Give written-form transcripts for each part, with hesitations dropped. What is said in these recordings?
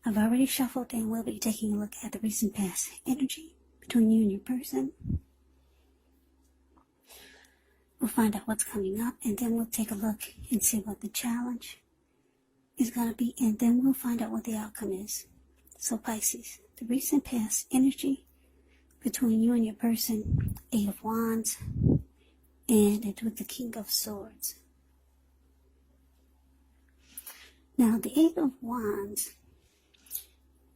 I've already shuffled and we'll be taking a look at the recent past energy between you and your person. We'll find out what's coming up, and then we'll take a look and see what the challenge is going to be, and then we'll find out what the outcome is. So Pisces, the recent past energy between you and your person, 8 of Wands, and it's with the King of Swords. Now, the 8 of Wands,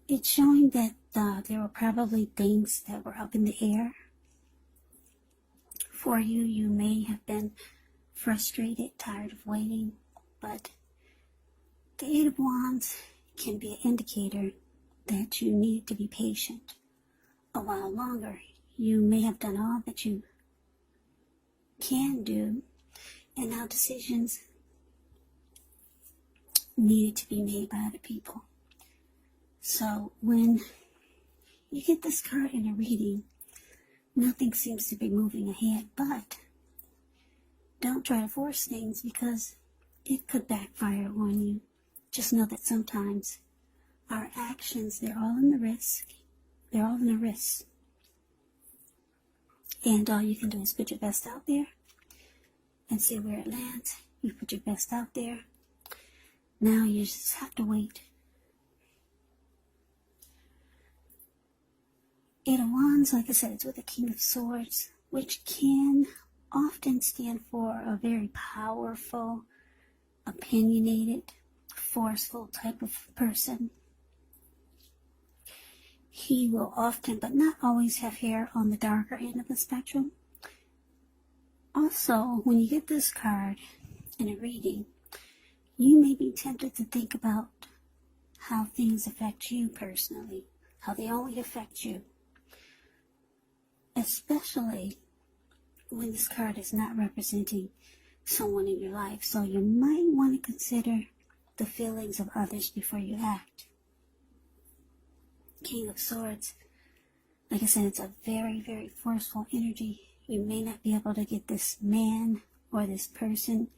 it's showing that there were probably things that were up in the air. For you, you may have been frustrated, tired of waiting, but the 8 of Wands can be an indicator that you need to be patient a while longer. You may have done all that you can do, and now decisions needed to be made by other people. So when you get this card in a reading, nothing seems to be moving ahead, but don't try to force things because it could backfire on you. Just know that sometimes our actions, they're all in the risk. They're all in the risk. And all you can do is put your best out there and see where it lands. You put your best out there. Now you just have to wait. 8 of Wands, like I said, it's with the King of Swords, which can often stand for a very powerful, opinionated, forceful type of person. He will often, but not always, have hair on the darker end of the spectrum. Also, when you get this card in a reading, you may be tempted to think about how things affect you personally, how they only affect you. Especially when this card is not representing someone in your life. So you might want to consider the feelings of others before you act. King of Swords, like I said, it's a very, very forceful energy. You may not be able to get this man or this person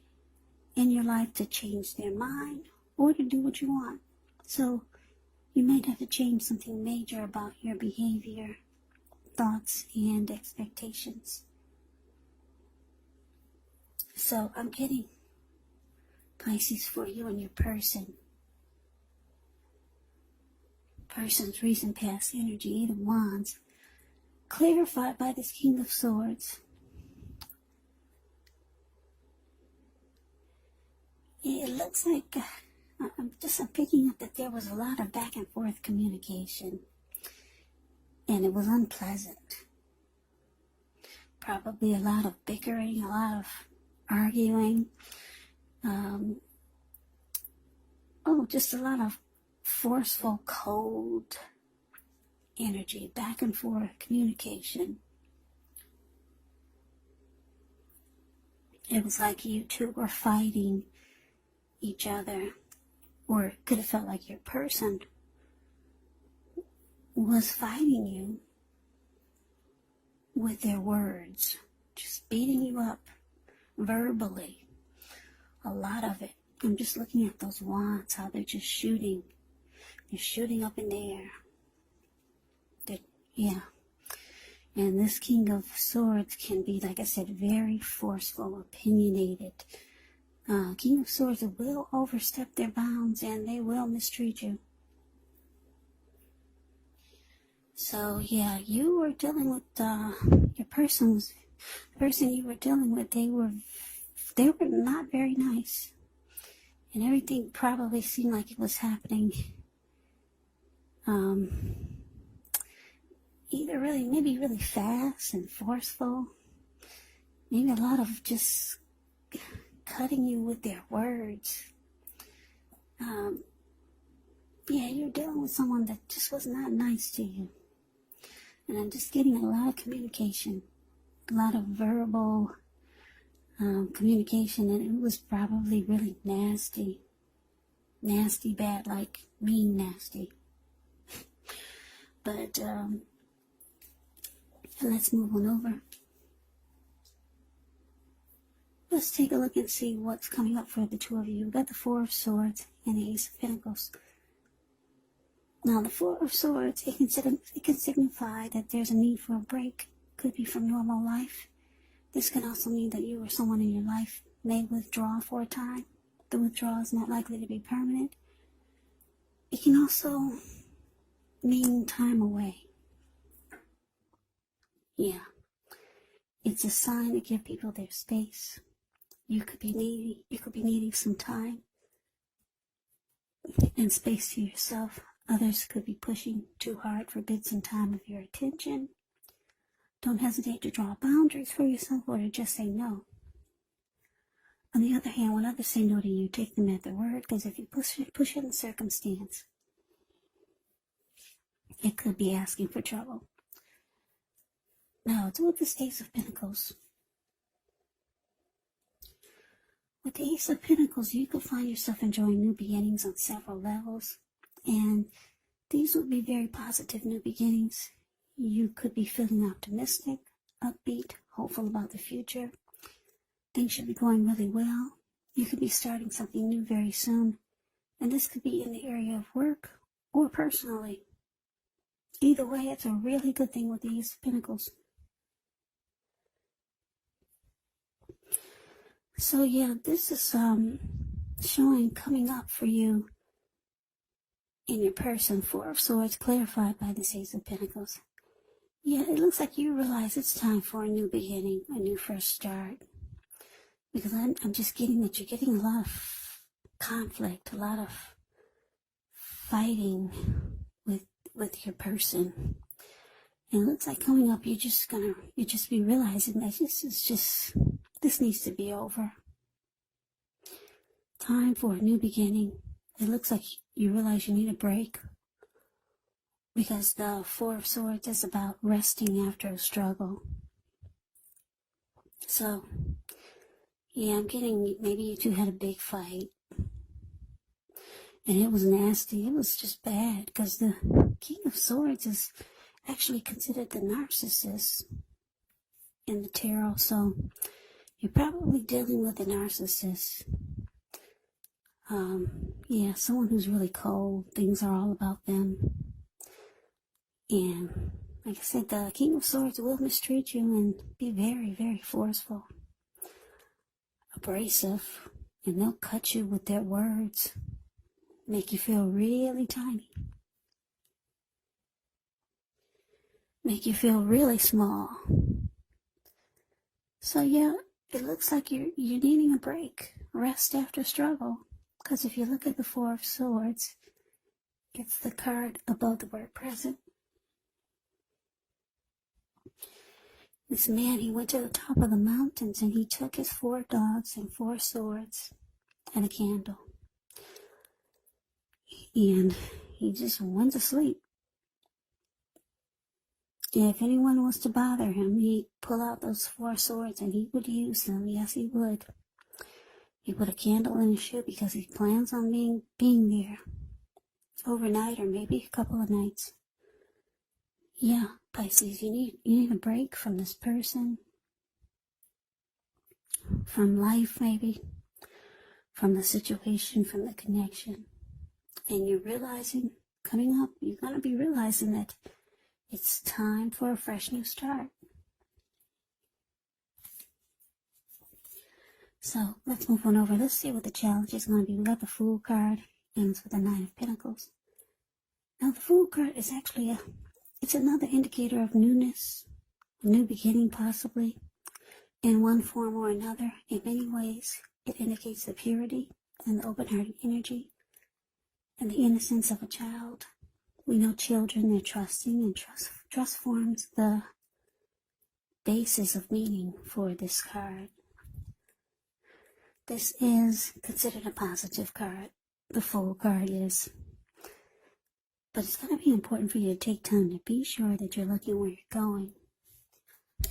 in your life to change their mind or to do what you want. So you might have to change something major about your behavior, thoughts, and expectations. So I'm getting, Pisces, for you and your person's recent past energy, 8 of Wands, clarified by this King of Swords. It looks like I'm picking up that there was a lot of back and forth communication, and it was unpleasant. Probably a lot of bickering, a lot of arguing. Just a lot of forceful, cold energy, back and forth communication. It was like you two were fighting each other, or it could have felt like your person was fighting you with their words, just beating you up verbally. A lot of it. I'm just looking at those wands, how they're just shooting. They're shooting up in the air. And this King of Swords can be, like I said, very forceful, opinionated. King of Swords will overstep their bounds and they will mistreat you. So yeah, you were dealing with the person you were dealing with. They were not very nice, and everything probably seemed like it was happening. Either maybe really fast and forceful. Maybe a lot of just cutting you with their words. You're dealing with someone that just was not nice to you. And I'm just getting a lot of communication, a lot of verbal communication, and it was probably really nasty, bad, like mean nasty. But let's move on over. Let's take a look and see what's coming up for the two of you. We've got the 4 of Swords and the Ace of Pentacles. Now, the Four of Swords, it can signify that there's a need for a break. Could be from normal life. This can also mean that you or someone in your life may withdraw for a time. The withdrawal is not likely to be permanent. It can also mean time away. Yeah. It's a sign to give people their space. You could be needing some time and space to yourself. Others could be pushing too hard for bits and time of your attention. Don't hesitate to draw boundaries for yourself or to just say no. On the other hand, when others say no to you, take them at their word, because if you push in the circumstance, it could be asking for trouble. Now, it's with this Ace of Pentacles. With the Ace of Pentacles, you could find yourself enjoying new beginnings on several levels, and these would be very positive new beginnings. You could be feeling optimistic, upbeat, hopeful about the future. Things should be going really well. You could be starting something new very soon, and this could be in the area of work or personally. Either way, it's a really good thing with the Ace of Pentacles. So yeah, this is showing coming up for you in your person. Four of Swords clarified by this Ace of Pentacles. Yeah, it looks like you realize it's time for a new beginning, a new fresh start. Because I'm just getting that you're getting a lot of conflict, a lot of fighting with your person. And it looks like coming up, you just be realizing that this needs to be over. Time for a new beginning. It looks like you realize you need a break. Because the Four of Swords is about resting after a struggle. So, yeah, I'm getting, maybe you two had a big fight. And it was nasty. It was just bad. Because the King of Swords is actually considered the narcissist in the tarot. So, you're probably dealing with a narcissist. Yeah, someone who's really cold. Things are all about them. And like I said, the King of Swords will mistreat you and be very, very forceful, abrasive, and they'll cut you with their words, make you feel really tiny, make you feel really small. So yeah, it looks like you're needing a break, rest after struggle, because if you look at the Four of Swords, it's the card above the word present. This man, he went to the top of the mountains and he took his 4 dogs and 4 swords and a candle. And he just went to sleep. And if anyone was to bother him, he'd pull out those 4 swords and he would use them. Yes, he would. He put a candle in his shoe because he plans on being there overnight or maybe a couple of nights. Yeah, Pisces, you need a break from this person, from life maybe, from the situation, from the connection. And you're realizing, coming up, you're going to be realizing that it's time for a fresh new start. So let's move on over. Let's see what the challenge is going to be. We got the Fool card, ends with the Nine of Pentacles. Now the Fool card is actually it's another indicator of newness, a new beginning possibly, in one form or another. In many ways, it indicates the purity and the open-hearted energy and the innocence of a child. We know children, they're trusting, and trust forms the basis of meaning for this card. This is considered a positive card. The Fool card is. But it's going to be important for you to take time to be sure that you're looking where you're going.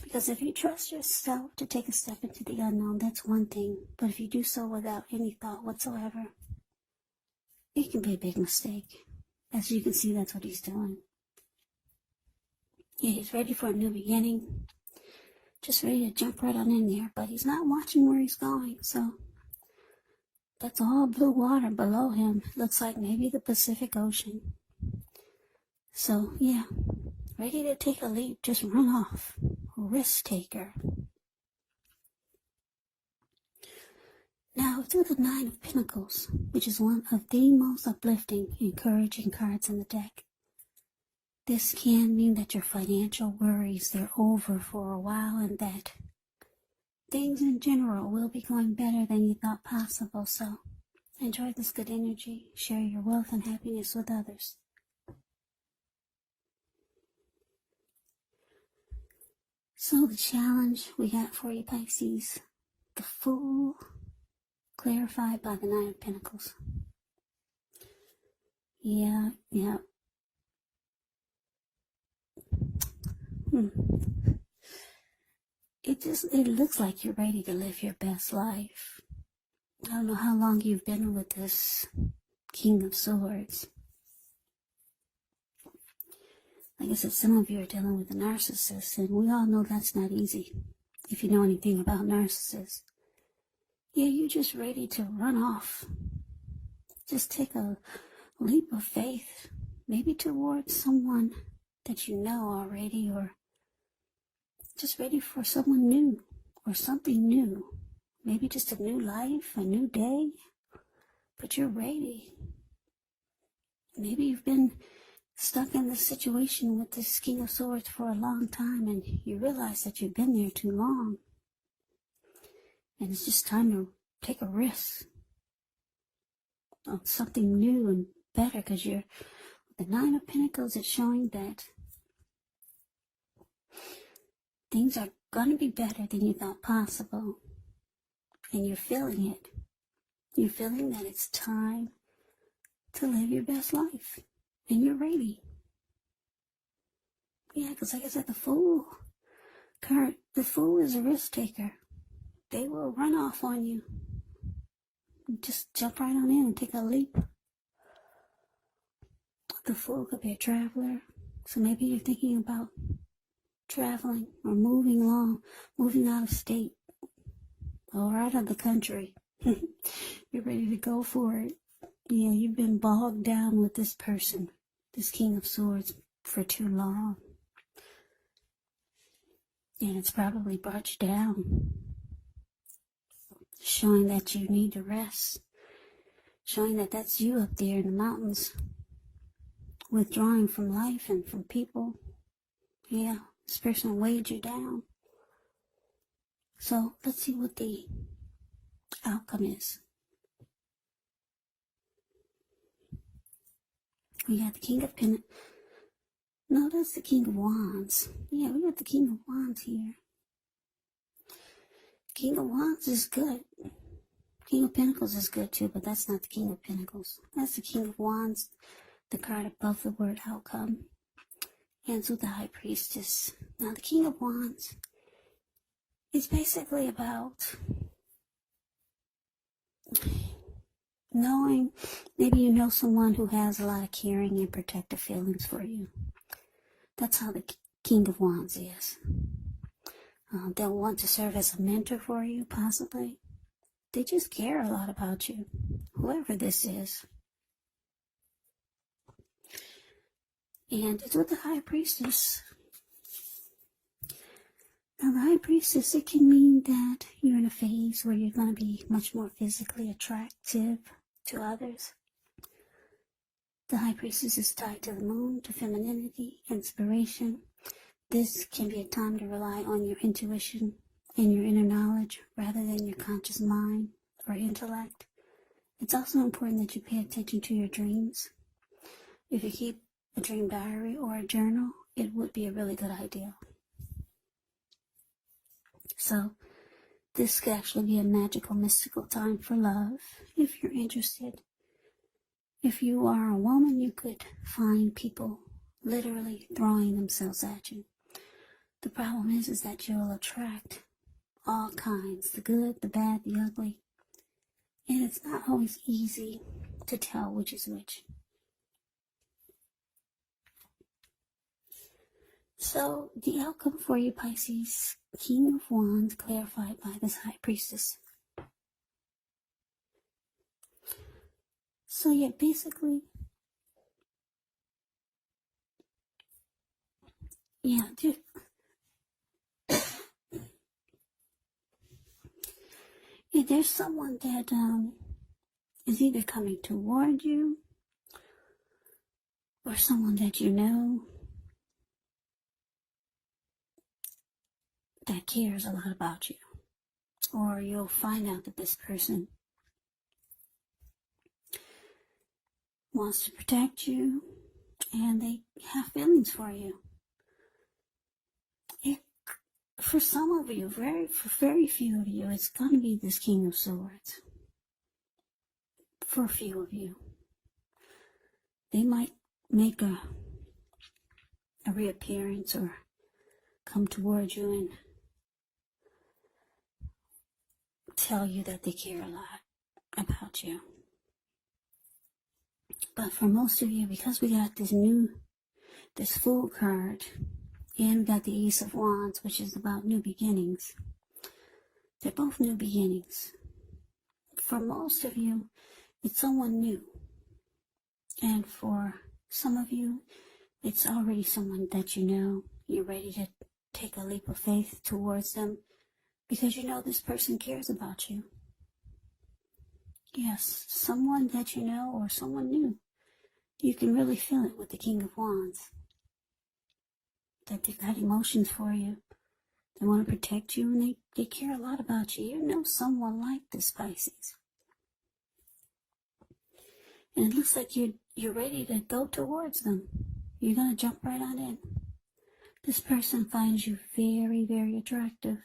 Because if you trust yourself to take a step into the unknown, that's one thing. But if you do so without any thought whatsoever, it can be a big mistake. As you can see, that's what he's doing. Yeah, he's ready for a new beginning. Just ready to jump right on in there. But he's not watching where he's going. So that's all blue water below him. Looks like maybe the Pacific Ocean. So, yeah, ready to take a leap, just run off. Risk taker. Now, through the Nine of Pentacles, which is one of the most uplifting, encouraging cards in the deck. This can mean that your financial worries, they're over for a while, and that things in general will be going better than you thought possible. So, enjoy this good energy. Share your wealth and happiness with others. So the challenge we got for you, Pisces, the Fool, clarified by the Nine of Pentacles. Yeah. It looks like you're ready to live your best life. I don't know how long you've been with this King of Swords. Like I said, some of you are dealing with a narcissist, and we all know that's not easy. If you know anything about narcissists. Yeah, you're just ready to run off. Just take a leap of faith, maybe towards someone that you know already, or just ready for someone new, or something new. Maybe just a new life, a new day, but you're ready. Maybe you've been stuck in this situation with this King of Swords for a long time, and you realize that you've been there too long. And it's just time to take a risk on something new and better, because you're the Nine of Pentacles is showing that things are going to be better than you thought possible. And you're feeling it. You're feeling that it's time to live your best life. And you're ready. Yeah, because like I said, the Fool card, the Fool is a risk taker. They will run off on you. Just jump right on in and take a leap. The Fool could be a traveler. So maybe you're thinking about traveling or moving along, moving out of state or out of the country. You're ready to go for it. Yeah, you've been bogged down with this person, this King of Swords, for too long. And it's probably brought you down. Showing that you need to rest. Showing that that's you up there in the mountains. Withdrawing from life and from people. Yeah, this person weighed you down. So let's see what the outcome is. We got the King of Pentacles. No, that's the King of Wands. Yeah, we got the King of Wands here. King of Wands is good. King of Pentacles is good too, but that's not the King of Pentacles. That's the King of Wands, the card above the word outcome. Ends with the High Priestess. Now the King of Wands is basically about knowing, maybe you know someone who has a lot of caring and protective feelings for you. That's how the King of Wands is. They'll want to serve as a mentor for you, possibly. They just care a lot about you, whoever this is. And it's with the High Priestess. Now, the High Priestess, it can mean that you're in a phase where you're going to be much more physically attractive to others. The High Priestess is tied to the moon, to femininity, inspiration. This can be a time to rely on your intuition and your inner knowledge rather than your conscious mind or intellect. It's also important that you pay attention to your dreams. If you keep a dream diary or a journal, it would be a really good idea. So, this could actually be a magical, mystical time for love, if you're interested. If you are a woman, you could find people literally throwing themselves at you. The problem is that you'll attract all kinds, the good, the bad, the ugly. And it's not always easy to tell which is which. So, the outcome for you, Pisces, King of Wands, clarified by this High Priestess. So, yeah, basically, yeah, there's someone that is either coming toward you or someone that you know that cares a lot about you. Or you'll find out that this person wants to protect you and they have feelings for you. For some of you, for very few of you, it's going to be this King of Swords. For a few of you, they might make a reappearance or come towards you and tell you that they care a lot about you. But for most of you, because we got this Fool card, and we got the Ace of Wands, which is about new beginnings. They're both new beginnings. For most of you, it's someone new. And for some of you, it's already someone that you know. You're ready to take a leap of faith towards them because you know this person cares about you. Yes, someone that you know or someone new. You can really feel it with the King of Wands. That they've got emotions for you. They want to protect you and they care a lot about you. You know someone like this, Pisces. And it looks like you're ready to go towards them. You're going to jump right on in. This person finds you very, very attractive.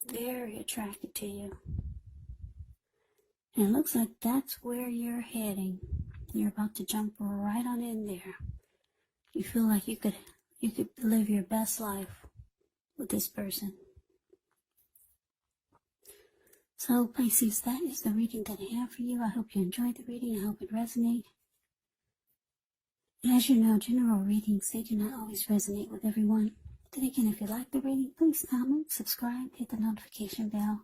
Very attracted to you. And it looks like that's where you're heading. You're about to jump right on in there. You feel like you could live your best life with this person. So Pisces, that is the reading that I have for you. I hope you enjoyed the reading. I hope it resonated. As you know, general readings, they do not always resonate with everyone. Then again, if you like the reading, please comment, subscribe, hit the notification bell.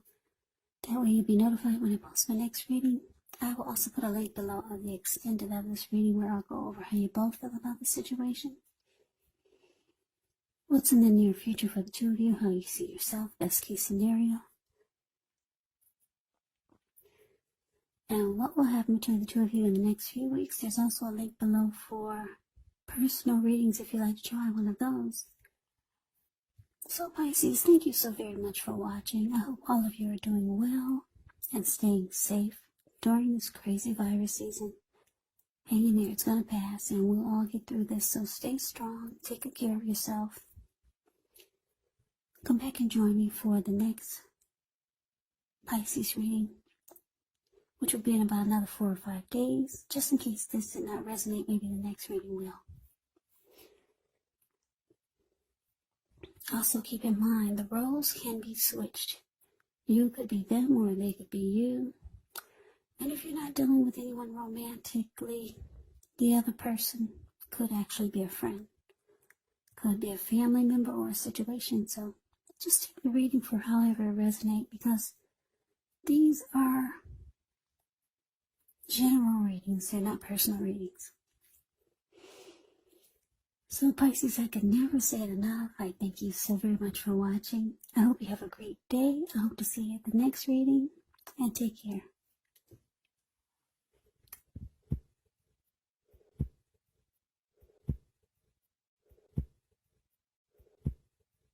That way you'll be notified when I post my next reading. I will also put a link below of the extended of this reading where I'll go over how you both feel about the situation. What's in the near future for the two of you, how you see yourself, best case scenario. And what will happen between the two of you in the next few weeks. There's also a link below for personal readings if you'd like to try one of those. So Pisces, thank you so very much for watching. I hope all of you are doing well and staying safe during this crazy virus season. Hang in there, it's going to pass and we'll all get through this. So stay strong, take good care of yourself. Come back and join me for the next Pisces reading, which will be in about another 4 or 5 days. Just in case this did not resonate, maybe the next reading will. Also keep in mind, the roles can be switched. You could be them or they could be you. And if you're not dealing with anyone romantically, the other person could actually be a friend. Could be a family member or a situation. So just take the reading for however it resonates, because these are general readings. They're not personal readings. So Pisces, I could never say it enough. I thank you so very much for watching. I hope you have a great day. I hope to see you at the next reading. And take care.